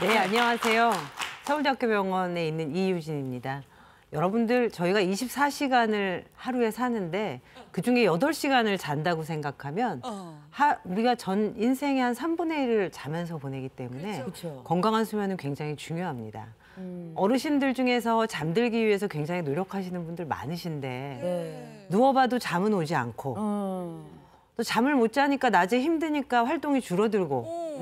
네, 안녕하세요. 서울대학교병원에 있는 이유진입니다. 여러분들, 저희가 24시간을 하루에 사는데 그중에 8시간을 잔다고 생각하면 우리가 전 인생의 한 3분의 1을 자면서 보내기 때문에 그쵸. 건강한 수면은 굉장히 중요합니다. 어르신들 중에서 잠들기 위해서 굉장히 노력하시는 분들 많으신데 네. 누워봐도 잠은 오지 않고 또 잠을 못 자니까 낮에 힘드니까 활동이 줄어들고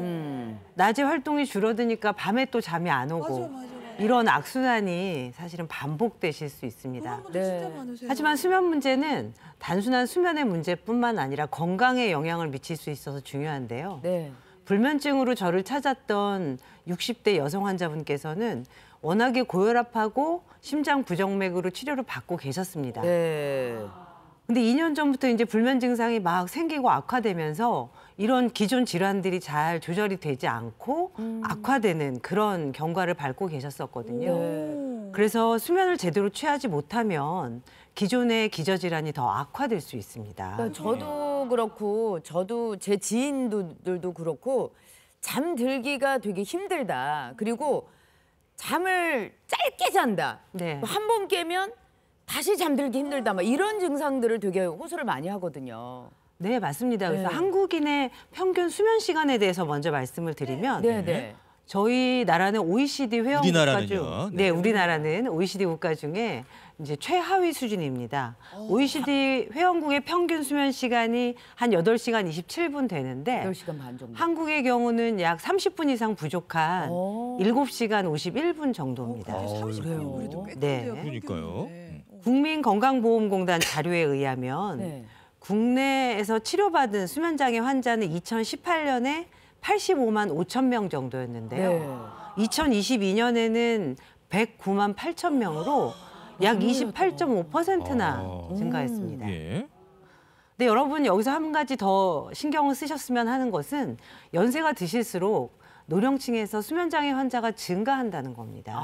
낮에 활동이 줄어드니까 밤에 또 잠이 안 오고 맞아. 이런 악순환이 사실은 반복되실 수 있습니다. 그런 분들 진짜 많으세요. 하지만 수면 문제는 단순한 수면의 문제뿐만 아니라 건강에 영향을 미칠 수 있어서 중요한데요. 네. 불면증으로 저를 찾았던 60대 여성 환자분께서는 워낙에 고혈압하고 심장 부정맥으로 치료를 받고 계셨습니다. 네. 근데 2년 전부터 이제 불면 증상이 막 생기고 악화되면서 이런 기존 질환들이 잘 조절이 되지 않고 악화되는 그런 경과를 밟고 계셨었거든요. 네. 그래서 수면을 제대로 취하지 못하면 기존의 기저질환이 더 악화될 수 있습니다. 그러니까 저도 그렇고 저도 제 지인들도 그렇고 잠들기가 되게 힘들다. 그리고 잠을 짧게 잔다. 네. 한 번 깨면 다시 잠들기 힘들다. 막 이런 증상들을 되게 호소를 많이 하거든요. 네, 맞습니다. 그래서 네. 한국인의 평균 수면 시간에 대해서 먼저 말씀을 드리면 네. 저희 나라는 OECD 회원 국가 우리나라는요? 중, 네. 우리나라는 OECD 국가 중에 이제 최하위 수준입니다. OECD 회원국의 평균 수면 시간이 한 8시간 27분 되는데 10시간 반 정도. 한국의 경우는 약 30분 이상 부족한 오. 7시간 51분 정도입니다. 30분 그래도 꽤 네. 큰데요. 그러니까요. 평균인데. 국민건강보험공단 자료에 의하면 네. 국내에서 치료받은 수면장애 환자는 2018년에 85만 5천 명 정도였는데요. 네. 2022년에는 109만 8천 명으로 약 28.5%나 증가했습니다. 예. 근데 여러분 여기서 한 가지 더 신경을 쓰셨으면 하는 것은 연세가 드실수록 노령층에서 수면장애 환자가 증가한다는 겁니다.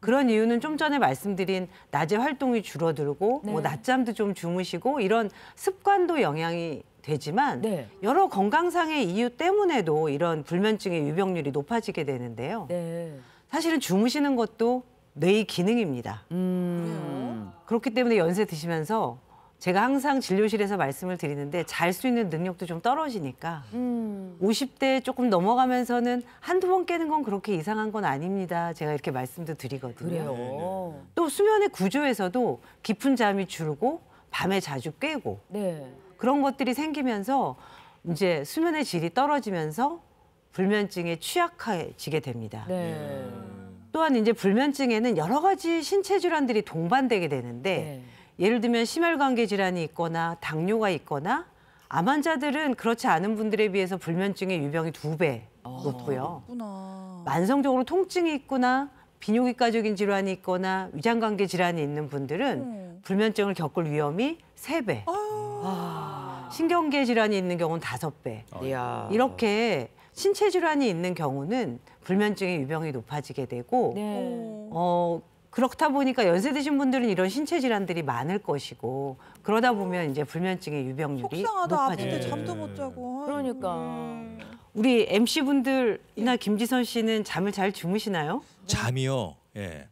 그런 이유는 좀 전에 말씀드린 낮에 활동이 줄어들고 네. 뭐 낮잠도 좀 주무시고 이런 습관도 영향이 되지만 네. 여러 건강상의 이유 때문에도 이런 불면증의 유병률이 높아지게 되는데요. 네. 사실은 주무시는 것도 뇌의 기능입니다. 그래요? 그렇기 때문에 연세 드시면서 제가 항상 진료실에서 말씀을 드리는데 잘 수 있는 능력도 좀 떨어지니까 50대 조금 넘어가면서는 한두 번 깨는 건 그렇게 이상한 건 아닙니다. 제가 이렇게 말씀도 드리거든요. 그래요. 또 수면의 구조에서도 깊은 잠이 줄고 밤에 자주 깨고 네. 그런 것들이 생기면서 이제 수면의 질이 떨어지면서 불면증에 취약해지게 됩니다. 네. 또한 이제 불면증에는 여러 가지 신체 질환들이 동반되게 되는데 네. 예를 들면 심혈관계 질환이 있거나 당뇨가 있거나 암 환자들은 그렇지 않은 분들에 비해서 불면증의 유병이 2배 높고요. 구나. 만성적으로 통증이 있거나 비뇨기과적인 질환이 있거나 위장관계 질환이 있는 분들은 불면증을 겪을 위험이 3배. 신경계 질환이 있는 경우는 5배. 이야. 이렇게 신체 질환이 있는 경우는 불면증의 유병이 높아지게 되고 네. 그렇다 보니까 연세 드신 분들은 이런 신체 질환들이 많을 것이고 그러다 보면 이제 불면증의 유병률이 속상하다. 높아지게 아픈데 돼요. 잠도 못 자고. 그러니까. 우리 MC분들이나 김지선 씨는 잠을 잘 주무시나요? 잠이요. 예.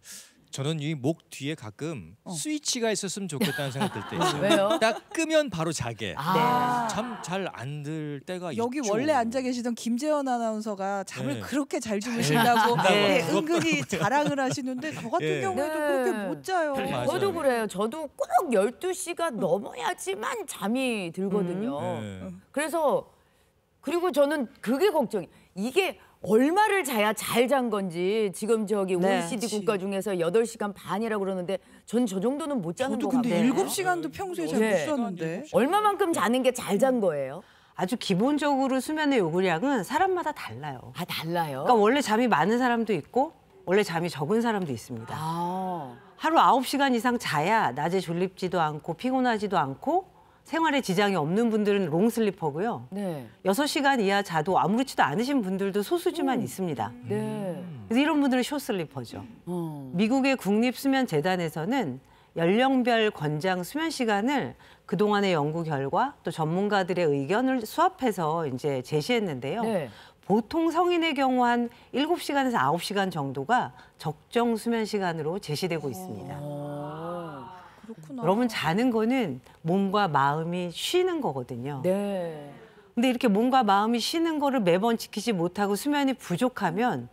저는 이 목 뒤에 가끔 스위치가 있었으면 좋겠다는 생각 들 때 있어요. 왜요? 딱 끄면 바로 자게. 아. 잠 잘 안 들 때가 여기 있죠. 원래 앉아 계시던 김재현 아나운서가 잠을 네. 그렇게 잘 주무신다고 네. 은근히 자랑을 하시는데 저 같은 네. 경우에도 네. 그렇게 못 자요. 맞아요. 저도 그래요. 저도 꼭 12시가 넘어야지만 잠이 들거든요. 네. 그래서 그리고 저는 그게 걱정이 이게 얼마를 자야 잘 잔 건지 지금 저기 네. OECD 국가 중에서 8시간 반이라고 그러는데 전 저 정도는 못 자는 저도 것 근데 같아요. 7시간도 평소에 잘 못 네. 잤는데. 얼마만큼 자는 게 잘 잔 거예요? 아주 기본적으로 수면의 요구량은 사람마다 달라요. 아 달라요? 그러니까 원래 잠이 많은 사람도 있고 원래 잠이 적은 사람도 있습니다. 아. 하루 9시간 이상 자야 낮에 졸립지도 않고 피곤하지도 않고 생활에 지장이 없는 분들은 롱슬리퍼고요. 네. 6시간 이하 자도 아무렇지도 않으신 분들도 소수지만 있습니다. 네. 그래서 이런 분들은 숏슬리퍼죠. 미국의 국립수면재단에서는 연령별 권장 수면 시간을 그동안의 연구 결과 또 전문가들의 의견을 수합해서 이제 제시했는데요. 네. 보통 성인의 경우 한 7시간에서 9시간 정도가 적정 수면 시간으로 제시되고 있습니다. 그렇구나. 여러분 자는 거는 몸과 마음이 쉬는 거거든요. 네. 근데 이렇게 몸과 마음이 쉬는 거를 매번 지키지 못하고 수면이 부족하면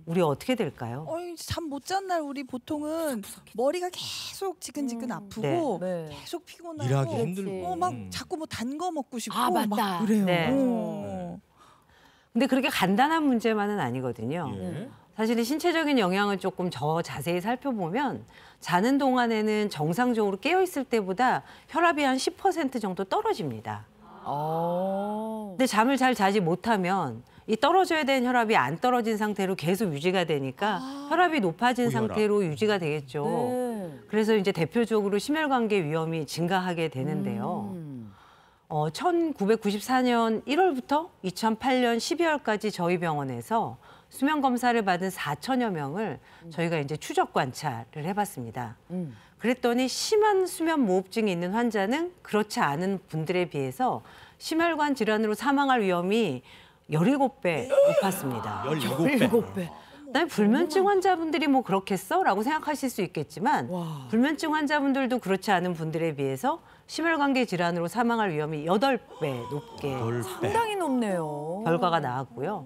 우리 어떻게 될까요? 잠 못 잔 날 우리 보통은 머리가 계속 지근지근 아프고 네. 계속 피곤하고 일하기 그렇지. 힘들고. 막 자꾸 뭐 단 거 먹고 싶고 아, 맞다. 막 그래요. 네. 근데 그렇게 간단한 문제만은 아니거든요. 예. 사실은 신체적인 영향을 조금 더 자세히 살펴보면 자는 동안에는 정상적으로 깨어 있을 때보다 혈압이 한 10% 정도 떨어집니다. 근데 잠을 잘 자지 못하면 이 떨어져야 되는 혈압이 안 떨어진 상태로 계속 유지가 되니까 혈압이 높아진 고혈압. 상태로 유지가 되겠죠. 네. 그래서 이제 대표적으로 심혈관계 위험이 증가하게 되는데요. 1994년 1월부터 2008년 12월까지 저희 병원에서 수면 검사를 받은 4천여 명을 저희가 이제 추적 관찰을 해봤습니다. 그랬더니 심한 수면 무호흡증이 있는 환자는 그렇지 않은 분들에 비해서 심혈관 질환으로 사망할 위험이 17배 높았습니다. 17배. 그다음에 불면증 환자분들이 뭐 그렇겠어? 라고 생각하실 수 있겠지만 불면증 환자분들도 그렇지 않은 분들에 비해서 심혈관계 질환으로 사망할 위험이 8배 높게 상당히 높네요. 결과가 나왔고요.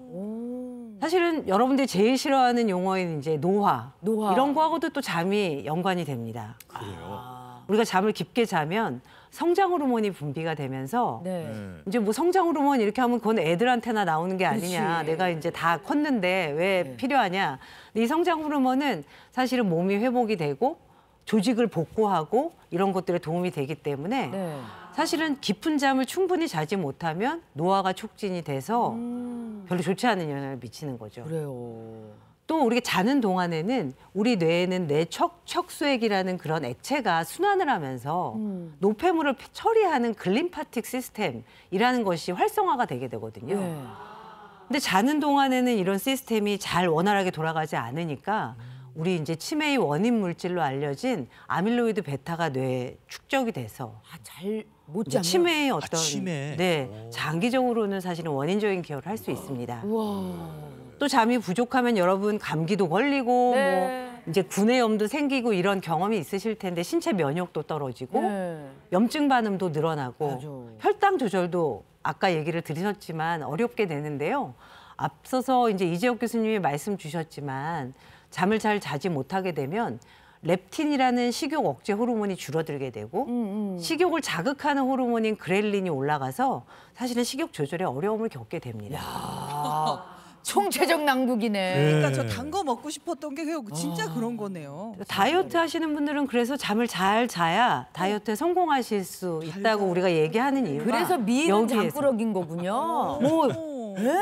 사실은 여러분들이 제일 싫어하는 용어인 이제 노화. 이런 거하고도 또 잠이 연관이 됩니다. 그래요. 우리가 잠을 깊게 자면 성장 호르몬이 분비가 되면서 네. 이제 뭐 성장 호르몬 이렇게 하면 그건 애들한테나 나오는 게 아니냐. 그렇지. 내가 이제 다 컸는데 왜 필요하냐. 근데 이 성장 호르몬은 사실은 몸이 회복이 되고 조직을 복구하고 이런 것들에 도움이 되기 때문에 네. 사실은 깊은 잠을 충분히 자지 못하면 노화가 촉진이 돼서 별로 좋지 않은 영향을 미치는 거죠. 그래요. 또 우리가 자는 동안에는 우리 뇌에는 척수액이라는 그런 액체가 순환을 하면서 노폐물을 처리하는 글림파틱 시스템이라는 것이 활성화가 되게 되거든요. 네. 근데 자는 동안에는 이런 시스템이 잘 원활하게 돌아가지 않으니까 우리 이제 치매의 원인 물질로 알려진 아밀로이드 베타가 뇌에 축적이 돼서 잘 못 이제 자면. 치매의 어떤 치매. 네, 장기적으로는 사실은 원인적인 기여를 할 수 있습니다. 우와. 또 잠이 부족하면 여러분 감기도 걸리고 네. 뭐 이제 구내염도 생기고 이런 경험이 있으실 텐데 신체 면역도 떨어지고 네. 염증 반응도 늘어나고 맞아. 혈당 조절도 아까 얘기를 들으셨지만 어렵게 되는데요. 앞서서 이제 이재옥 교수님이 말씀 주셨지만 잠을 잘 자지 못하게 되면 렙틴이라는 식욕 억제 호르몬이 줄어들게 되고 식욕을 자극하는 호르몬인 그렐린이 올라가서 사실은 식욕 조절에 어려움을 겪게 됩니다. 총체적 낭국이네. 그러니까 저 단 거 먹고 싶었던 게 진짜 그런 거네요. 다이어트 하시는 분들은 그래서 잠을 잘 자야 다이어트에 성공하실 수 있다고 우리가 얘기하는 이유가 그래서 미인은 여기에서. 잠꾸러기인 거군요. 뭐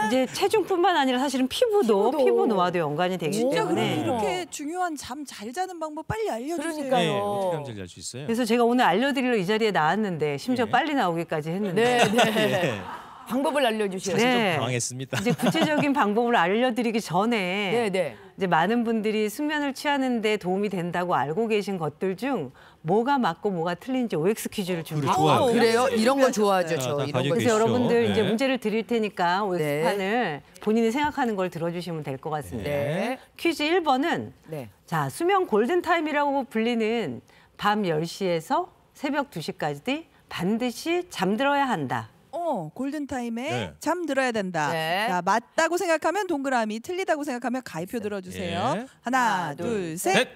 이제 체중뿐만 아니라 사실은 피부도 피부 노화도 연관이 되기 진짜 그럼 때문에 이렇게 중요한 잠 잘 자는 방법 빨리 알려주세요. 그러니까요. 네, 어떻게 하면 잘 잘 수 있어요? 그래서 제가 오늘 알려드리러 이 자리에 나왔는데 심지어 네. 빨리 나오기까지 했는데 네, 네. 네. 방법을 알려주셔야죠. 사실 네. 좀 당황했습니다. 이제 구체적인 방법을 알려드리기 전에 네, 네. 이제 많은 분들이 숙면을 취하는데 도움이 된다고 알고 계신 것들 중 뭐가 맞고 뭐가 틀린지 OX 퀴즈를 준비했습니다. 좋아요. 그래요? 이런 거 좋아하죠, 자, 저. 다 이런 가지고 거. 그래서 계시죠. 여러분들 이제 네. 문제를 드릴 테니까 네. OX판을 본인이 생각하는 걸 들어주시면 될 것 같습니다. 네. 퀴즈 1번은 네. 자, 수면 골든타임이라고 불리는 밤 10시에서 새벽 2시까지 반드시 잠들어야 한다. 골든타임에 네. 잠 들어야 된다. 네. 자, 맞다고 생각하면 동그라미, 틀리다고 생각하면 가위표 들어주세요. 예. 하나, 둘, 셋. 셋.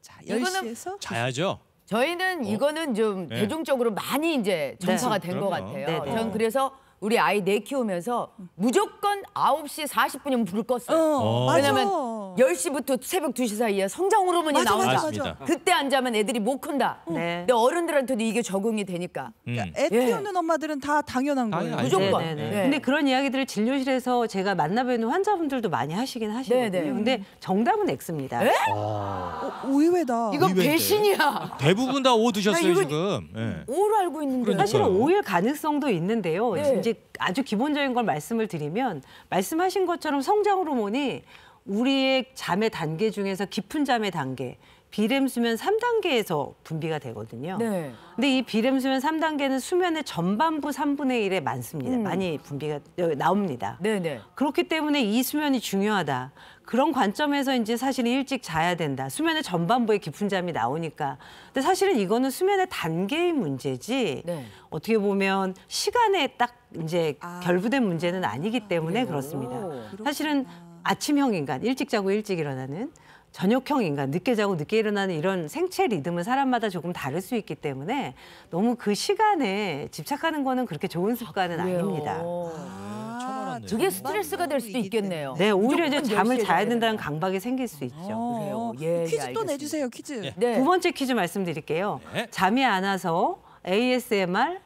자, 이거는 10시에서 자야죠. 저희는 이거는 좀 네. 대중적으로 많이 이제 전파가 된 것 그럼요. 같아요. 네, 네. 전 그래서 우리 아이 내 키우면서 무조건 9시 40분이면 불을 껐어요. 맞아. 왜냐면 10시부터 새벽 2시 사이에 성장 호르몬이 맞아, 나온다. 맞아, 맞습니다. 그때 안 자면 애들이 못 큰다. 네. 근데 어른들한테도 이게 적응이 되니까. 애 키우는 엄마들은 다 당연한 거예요. 당연하죠. 무조건. 네네네. 네. 근데 그런 이야기들을 진료실에서 제가 만나뵈는 환자분들도 많이 하시긴 하시거든요. 네네. 근데 정답은 X입니다. 의외다. 이건 의외인데. 배신이야. 대부분 다 O 드셨어요 이거- 지금. 네. 오로 알고 있는데. 그러니까요. 사실은 오일 가능성도 있는데요. 네. 이제 아주 기본적인 걸 말씀을 드리면 말씀하신 것처럼 성장 호르몬이 우리의 잠의 단계 중에서 깊은 잠의 단계, 비렘 수면 3단계에서 분비가 되거든요. 네. 근데 이 비렘 수면 3단계는 수면의 전반부 3분의 1에 많습니다. 많이 분비가 나옵니다. 네네. 그렇기 때문에 이 수면이 중요하다. 그런 관점에서 이제 사실은 일찍 자야 된다. 수면의 전반부에 깊은 잠이 나오니까. 근데 사실은 이거는 수면의 단계의 문제지. 네. 어떻게 보면 시간에 딱 이제 결부된 문제는 아니기 때문에 그래요? 그렇습니다. 사실은 아침형 인간, 일찍 자고 일찍 일어나는 저녁형 인간, 늦게 자고 늦게 일어나는 이런 생체 리듬은 사람마다 조금 다를 수 있기 때문에 너무 그 시간에 집착하는 거는 그렇게 좋은 습관은 아닙니다. 처음 알았네요. 그게 스트레스가 될 수도 있겠네요. 네, 오히려 이제 무조건 잠을 10시에 자야 자야 된다는 된다. 강박이 생길 수 있죠. 그래요. 예, 퀴즈 또 알겠습니다. 내주세요. 퀴즈. 예. 네. 두 번째 퀴즈 말씀드릴게요. 네. 잠이 안 와서 ASMR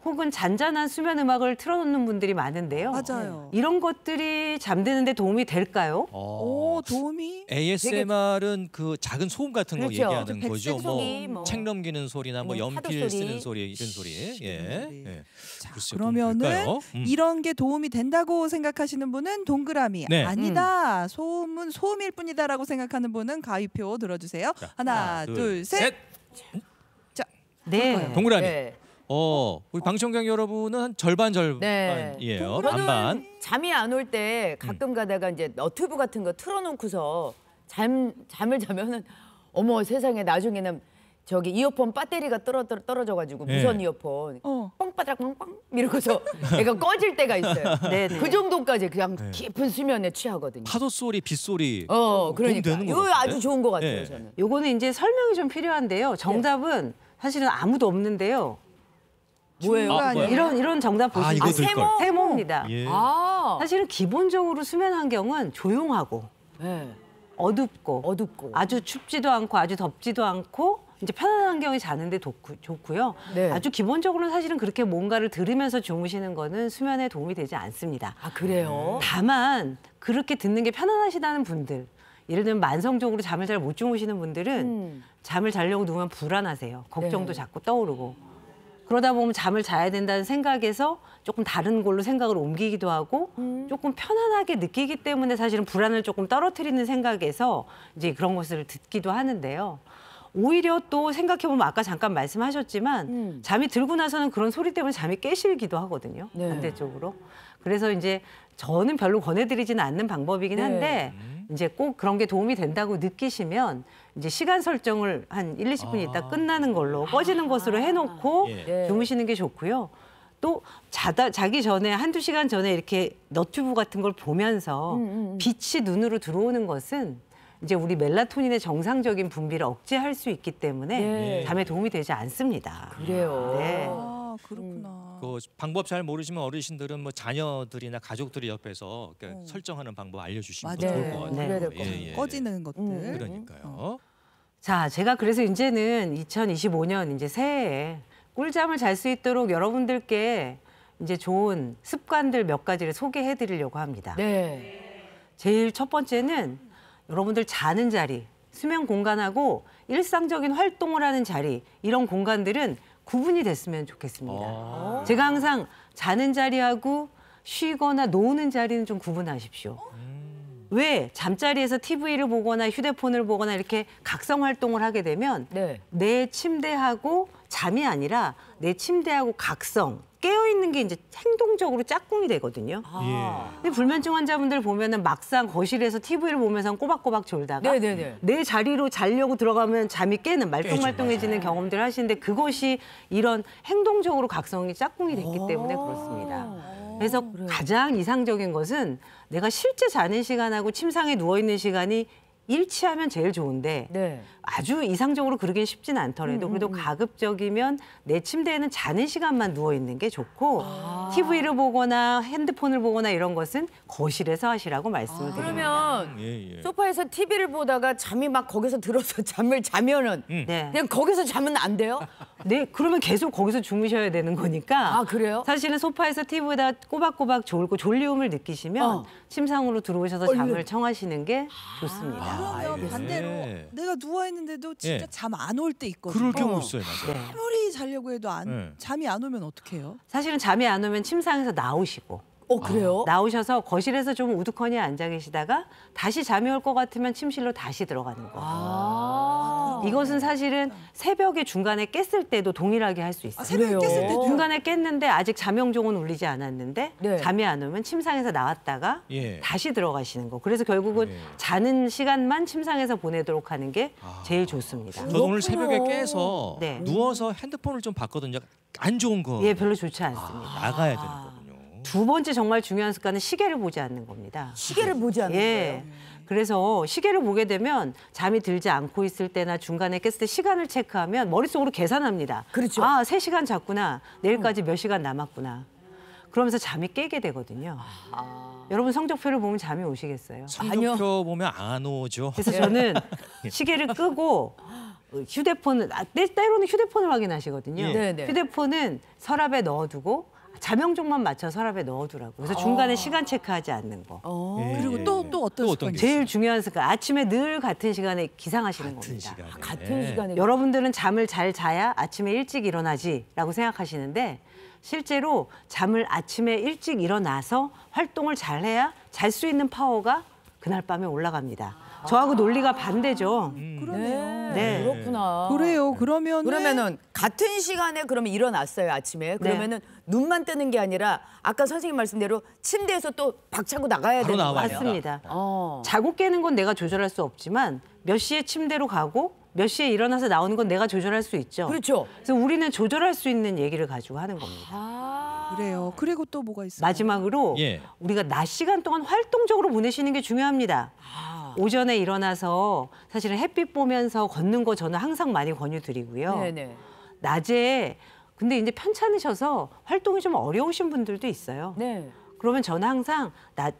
혹은 잔잔한 수면 음악을 틀어놓는 분들이 많은데요. 맞아요. 이런 것들이 잠드는데 도움이 될까요? 오, 도움이 ASMR은 그 작은 소음 같은 거 그렇죠. 얘기하는 그 거죠. 뭐 소리, 뭐. 책 넘기는 소리나 뭐 파도 연필 소리. 쓰는 소리 이런 소리. 예. 소리. 예. 자, 글쎄요, 도움이 그러면은 될까요? 이런 게 도움이 된다고 생각하시는 분은 동그라미, 네. 아니다, 소음은 소음일 뿐이다라고 생각하는 분은 가위표 들어주세요. 자, 하나, 둘, 셋. 네. 동그라미. 네. 우리 방청객 여러분은 한 절반 네. 절반이에요. 저는 반반. 잠이 안 올 때 가끔 가다가 이제 너튜브 같은 거 틀어놓고서 잠을 자면은 어머 세상에 나중에는 저기 이어폰 배터리가 떨어져가지고 네. 무선 이어폰 어. 뻥빠닥 뻥빵 이러고서 애가 꺼질 때가 있어요. 네, 네. 그 정도까지 그냥 깊은 수면에 취하거든요. 파도 소리, 빗소리. 그러니까 되는 것 이거 같은데? 아주 좋은 것 같아요. 네. 저는. 요거는 이제 설명이 좀 필요한데요. 정답은 사실은 아무도 없는데요. 뭐예요? 중간 아니에요? 이런 정답 보시면 이거 들 걸. 세모입니다. 예. 아, 사실은 기본적으로 수면 환경은 조용하고 네. 어둡고 어둡고. 아주 춥지도 않고 아주 덥지도 않고 이제 편안한 환경이 자는데 좋고요. 네. 아주 기본적으로는 사실은 그렇게 뭔가를 들으면서 주무시는 거는 수면에 도움이 되지 않습니다. 아 그래요? 다만 그렇게 듣는 게 편안하시다는 분들, 예를 들면 만성적으로 잠을 잘 못 주무시는 분들은 잠을 자려고 누우면 불안하세요. 걱정도 네. 자꾸 떠오르고. 그러다 보면 잠을 자야 된다는 생각에서 조금 다른 걸로 생각을 옮기기도 하고 조금 편안하게 느끼기 때문에 사실은 불안을 조금 떨어뜨리는 생각에서 이제 그런 것을 듣기도 하는데요. 오히려 또 생각해보면 아까 잠깐 말씀하셨지만 잠이 들고 나서는 그런 소리 때문에 잠이 깨실기도 하거든요. 네. 반대쪽으로. 그래서 이제 저는 별로 권해드리지는 않는 방법이긴 한데 이제 꼭 그런 게 도움이 된다고 느끼시면 이제 시간 설정을 한 1, 20분 있다 끝나는 걸로 꺼지는 것으로 해놓고 예. 주무시는 게 좋고요. 또 자기 전에 한두 시간 전에 이렇게 너튜브 같은 걸 보면서 빛이 눈으로 들어오는 것은 이제 우리 멜라토닌의 정상적인 분비를 억제할 수 있기 때문에 네. 잠에 도움이 되지 않습니다. 그래요. 네. 아, 그렇구나. 그 방법 잘 모르시면 어르신들은 뭐 자녀들이나 가족들이 옆에서 이렇게 설정하는 방법 알려주시면 더 맞아요. 좋을 것 같아요. 그래야 될것 예, 예. 꺼지는 것들. 그러니까요. 자, 제가 그래서 이제는 2025년 이제 새해에 꿀잠을 잘 수 있도록 여러분들께 이제 좋은 습관들 몇 가지를 소개해 드리려고 합니다. 네. 제일 첫 번째는 여러분들 자는 자리, 수면 공간하고 일상적인 활동을 하는 자리, 이런 공간들은 구분이 됐으면 좋겠습니다. 제가 항상 자는 자리하고 쉬거나 노는 자리는 좀 구분하십시오. 왜 잠자리에서 TV를 보거나 휴대폰을 보거나 이렇게 각성 활동을 하게 되면 네. 내 침대하고 잠이 아니라 내 침대하고 각성, 깨어있는 게 이제 행동적으로 짝꿍이 되거든요. 아. 근데 불면증 환자분들 보면은 막상 거실에서 TV를 보면서 꼬박꼬박 졸다가 네네네. 내 자리로 자려고 들어가면 잠이 깨는 말똥말똥해지는 경험들을 하시는데 그것이 이런 행동적으로 각성이 짝꿍이 됐기 때문에 그렇습니다. 그래서 가장 이상적인 것은 내가 실제 자는 시간하고 침상에 누워있는 시간이 일치하면 제일 좋은데 네. 아주 이상적으로 그러긴 쉽진 않더라도 그래도 가급적이면 내 침대에는 자는 시간만 누워 있는 게 좋고 TV를 보거나 핸드폰을 보거나 이런 것은 거실에서 하시라고 말씀을 드립니다. 그러면 예, 예. 소파에서 TV를 보다가 잠이 막 거기서 들어서 잠을 자면은 네. 그냥 거기서 자면 안 돼요? 네, 그러면 계속 거기서 주무셔야 되는 거니까. 아, 그래요? 사실은 소파에서 TV에다 꼬박꼬박 졸고 졸리움을 느끼시면 침상으로 들어오셔서 잠을 청하시는 게 좋습니다. 그러면 반대로 네. 내가 누워 있는데도 진짜 예. 잠 안 올 때 있거든요. 그럴 경우 있어요, 맞아요. 네. 아무리 자려고 해도 네. 잠이 안 오면 어떡해요? 사실은 잠이 안 오면 침상에서 나오시고 그래요? 나오셔서 거실에서 좀 우두커니 앉아 계시다가 다시 잠이 올 것 같으면 침실로 다시 들어가는 거예요. 아. 이것은 사실은 새벽에 중간에 깼을 때도 동일하게 할 수 있어요. 새벽에 그래요? 깼을 때도 중간에 깼는데 아직 잠영종은 울리지 않았는데 네. 잠이 안 오면 침상에서 나왔다가 예. 다시 들어가시는 거. 그래서 결국은 예. 자는 시간만 침상에서 보내도록 하는 게 제일 좋습니다. 저도 오늘 그렇구나. 새벽에 깨서 네. 누워서 핸드폰을 좀 봤거든요. 안 좋은 거. 예, 별로 좋지 않습니다. 나가야 되는 거군요. 두 번째 정말 중요한 습관은 시계를 보지 않는 겁니다. 시계를 보지 않는 예. 그래서 시계를 보게 되면 잠이 들지 않고 있을 때나 중간에 깼을 때 시간을 체크하면 머릿속으로 계산합니다. 그렇죠. 아, 3시간 잤구나. 내일까지 몇 시간 남았구나. 그러면서 잠이 깨게 되거든요. 여러분 성적표를 보면 잠이 오시겠어요? 성적표 보면 안 오죠. 그래서 저는 시계를 끄고 휴대폰을 때로는 휴대폰을 확인하시거든요. 예. 네네. 휴대폰은 서랍에 넣어두고 자명종만 맞춰 서랍에 넣어두라고. 그래서 중간에 시간 체크하지 않는 거. 예, 그리고 예, 또 예. 어떤 어떤 습관이 게 제일 중요한 습관. 아침에 늘 같은 시간에 기상하시는 같은 겁니다. 시간에. 같은 시간에 여러분들은 잠을 잘 자야 아침에 일찍 일어나지라고 생각하시는데 실제로 잠을 아침에 일찍 일어나서 활동을 잘 해야 잘 수 있는 파워가 그날 밤에 올라갑니다. 저하고 논리가 반대죠. 그러네요. 네. 그렇구나. 그래요. 그러면은 같은 시간에 그러면 일어났어요 아침에. 그러면은 눈만 뜨는 게 아니라 아까 선생님 말씀대로 침대에서 또 박차고 나가야 바로 되는 나와야 거예요. 돼요. 맞습니다. 어. 자고 깨는 건 내가 조절할 수 없지만 몇 시에 침대로 가고 몇 시에 일어나서 나오는 건 내가 조절할 수 있죠. 그렇죠. 그래서 우리는 조절할 수 있는 얘기를 가지고 하는 겁니다. 아. 그래요. 그리고 또 뭐가 있어요? 마지막으로 예. 우리가 낮 시간 동안 활동적으로 보내시는 게 중요합니다. 오전에 일어나서 사실은 햇빛 보면서 걷는 거 저는 항상 많이 권유드리고요. 네네. 낮에 근데 이제 편찮으셔서 활동이 좀 어려우신 분들도 있어요. 네. 그러면 저는 항상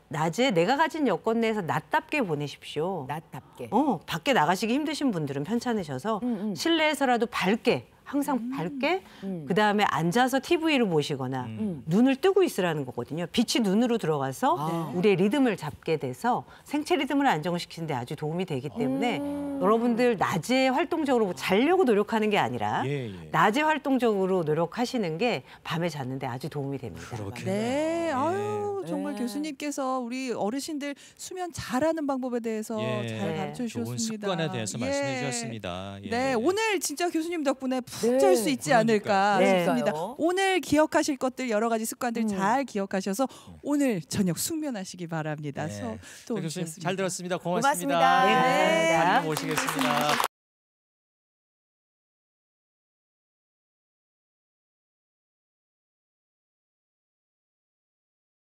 낮에 내가 가진 여건 내에서 낮답게 보내십시오. 낮답게. 밖에 나가시기 힘드신 분들은 편찮으셔서 실내에서라도 밝게 항상 밝게 그다음에 앉아서 TV를 보시거나 눈을 뜨고 있으라는 거거든요. 빛이 눈으로 들어가서 우리의 리듬을 잡게 돼서 생체 리듬을 안정을 시키는 데 아주 도움이 되기 때문에 여러분들 낮에 활동적으로 자려고 노력하는 게 아니라 예, 예. 낮에 활동적으로 노력하시는 게 밤에 잤는데 아주 도움이 됩니다. 그렇겠네요. 네, 아유 네. 정말 교수님께서 우리 어르신들 수면 잘하는 방법에 대해서 예. 잘 네. 가르쳐 좋은 주셨습니다. 습관에 대해서 예. 말씀해 주셨습니다. 예. 네, 오늘 진짜 교수님 덕분에 푹 네, 잘 수 있지 않을까 그러니까요. 싶습니다. 그러니까요. 오늘 기억하실 것들 여러 가지 습관들 잘 기억하셔서 오늘 저녁 숙면하시기 바랍니다. 네. 또 교수님 오셨습니다. 잘 들었습니다. 고맙습니다. 고맙습니다. 네, 감사합니다. 다시 모시겠습니다.